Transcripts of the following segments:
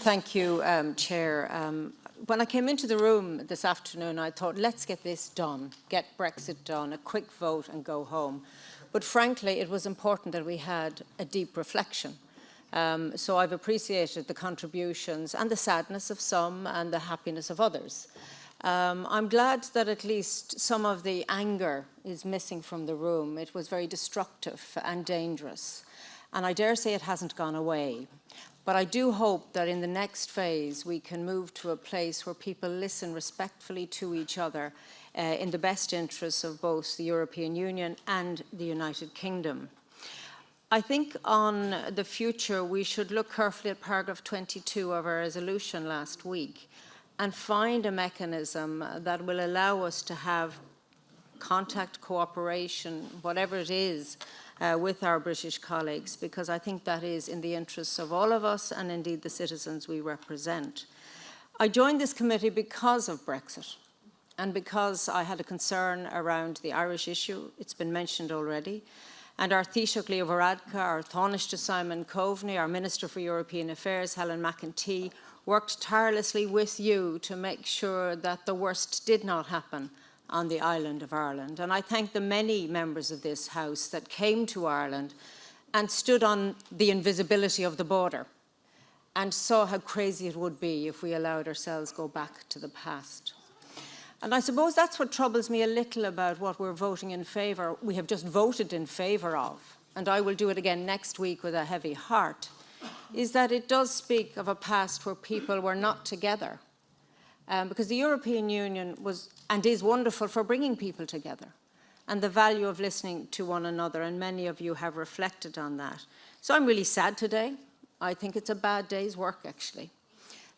Thank you, Chair. When I came into the room this afternoon, I thought, let's get this done, get Brexit done, a quick vote and go home. But frankly, it was important that we had a deep reflection. So I've appreciated the contributions and the sadness of some and the happiness of others. I'm glad that at least some of the anger is missing from the room. It was very destructive and dangerous. And I dare say it hasn't gone away. But I do hope that in the next phase we can move to a place where people listen respectfully to each other in the best interests of both the European Union and the United Kingdom. I think on the future we should look carefully at paragraph 22 of our resolution last week and find a mechanism that will allow us to have contact, cooperation, whatever it is, with our British colleagues, because I think that is in the interests of all of us and indeed the citizens we represent. I joined this committee because of Brexit and because I had a concern around the Irish issue. It's been mentioned already. And our Taoiseach Leo Varadkar, our Taoiseach Simon Coveney, our Minister for European Affairs Helen McEntee worked tirelessly with you to make sure that the worst did not happen on the island of Ireland. And I thank the many members of this House that came to Ireland and stood on the invisibility of the border and saw how crazy it would be if we allowed ourselves go back to the past. And I suppose that's what troubles me a little about what we're voting in favour. We have just voted in favour of, and I will do it again next week with a heavy heart, is that it does speak of a past where people were not together. Because the European Union was and is wonderful for bringing people together and the value of listening to one another, and many of you have reflected on that. So I'm really sad today. I think it's a bad day's work, actually.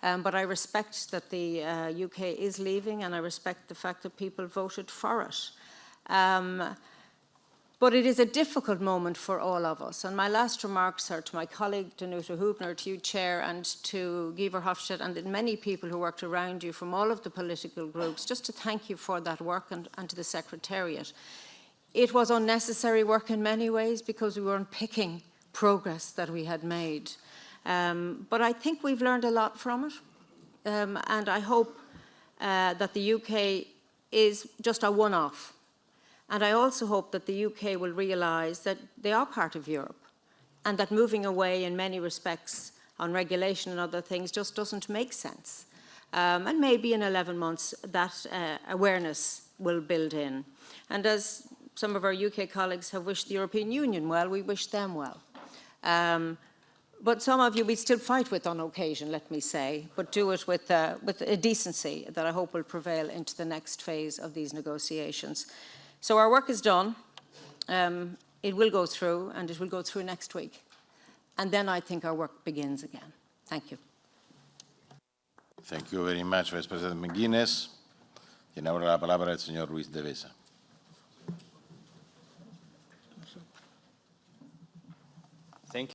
But I respect that the UK is leaving, and I respect the fact that people voted for it. But it is a difficult moment for all of us. And my last remarks are to my colleague, Danuta Hübner, to you, Chair, and to Guy Verhofstadt, and the many people who worked around you from all of the political groups, just to thank you for that work, and to the Secretariat. It was unnecessary work in many ways because we weren't picking progress that we had made. But I think we've learned a lot from it. And I hope that the UK is just a one-off. And I also hope that the UK will realise that they are part of Europe and that moving away in many respects on regulation and other things just doesn't make sense. And maybe in 11 months that awareness will build in. And as some of our UK colleagues have wished the European Union well, we wish them well. But some of you we still fight with on occasion, let me say, but do it with a decency that I hope will prevail into the next phase of these negotiations. So our work is done. It will go through, and it will go through next week. And then I think our work begins again. Thank you. Thank you very much, Vice President McGuinness. Tiene ahora la palabra el señor Ruiz de Besa. Thank you.